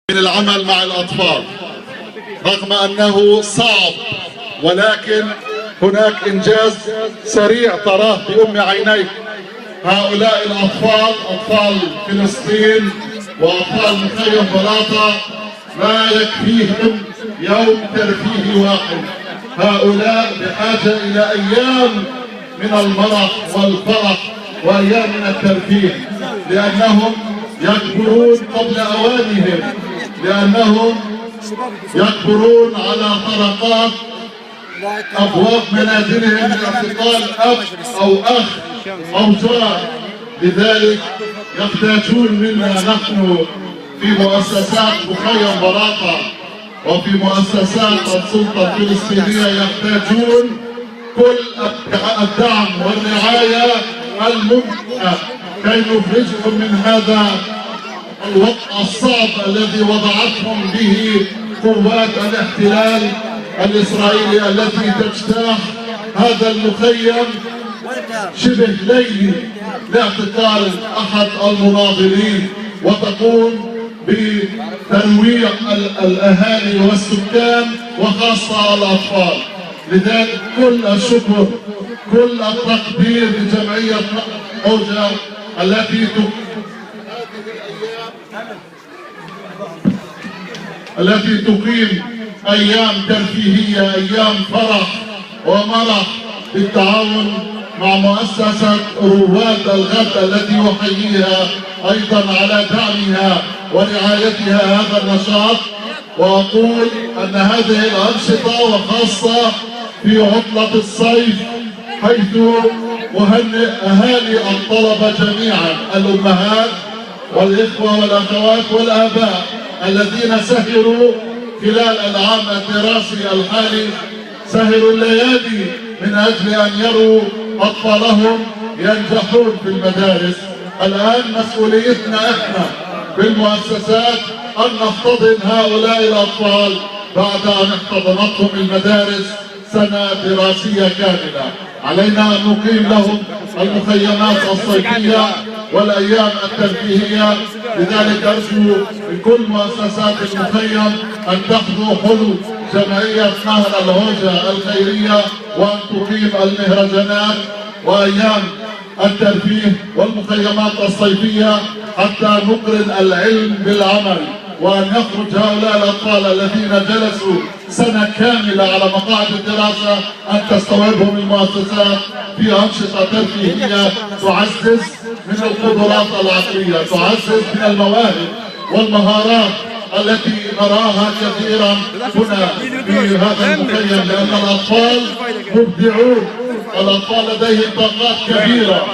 من العمل مع الأطفال رغم أنه صعب، ولكن هناك إنجاز سريع تراه بأم عينيك. هؤلاء الأطفال أطفال فلسطين وأطفال مخيم بلاطة لا يكفيهم يوم ترفيه واحد. هؤلاء بحاجة إلى أيام من المرح والفرح وأيام من الترفيه، لأنهم يكبرون قبل أوانهم، لأنهم يكبرون على طرقات أبواب منازلهم لاعتقال أب أو أخ أو جار. لذلك يحتاجون منا نحن في مؤسسات مخيم بلاطة وفي مؤسسات السلطة الفلسطينية، يحتاجون كل الدعم والرعاية الممكنة كي نخرجهم من هذا الوضع الصعب الذي وضعتهم به قوات الاحتلال الإسرائيلي التي تجتاح هذا المخيم شبه ليلي لاعتقال أحد المناضلين، وتقوم بترويع الأهالي والسكان وخاصة الأطفال. لذلك كل الشكر كل التقدير لجمعية موجة التي تقيم أيام ترفيهية، أيام فرح ومرح بالتعاون مع مؤسسة رواد الغد التي أحييها أيضا على دعمها ورعايتها هذا النشاط. وأقول أن هذه الأنشطة وخاصة في عطلة الصيف، حيث أهنئ أهالي الطلبة جميعا، الأمهات والإخوة والأخوات والآباء الذين سهروا خلال العام الدراسي الحالي، سهروا الليالي من أجل أن يروا أطفالهم ينجحون في المدارس. الآن مسؤوليتنا إحنا بالمؤسسات أن نحتضن هؤلاء الأطفال بعد أن احتضنتهم المدارس سنة دراسية كاملة. علينا أن نقيم لهم المخيمات الصيفية والأيام الترفيهية. لذلك أرجو من كل مؤسسات المخيم أن تحظوا حلو جمعية نهر الهوجة الخيرية، وأن تقيم المهرجانات وأيام الترفيه والمخيمات الصيفية حتى نقرن العلم بالعمل، وأن يخرج هؤلاء الأطفال الذين جلسوا سنة كاملة على مقاعد الدراسة أن تستوعبهم المؤسسات في أنشطة ترفيهية تعزز من القدرات العقلية، تعزز من المواهب والمهارات التي نراها كثيرا هنا في هذا المخيم، لأن الأطفال مبدعون، الأطفال لديهم طاقات كبيرة.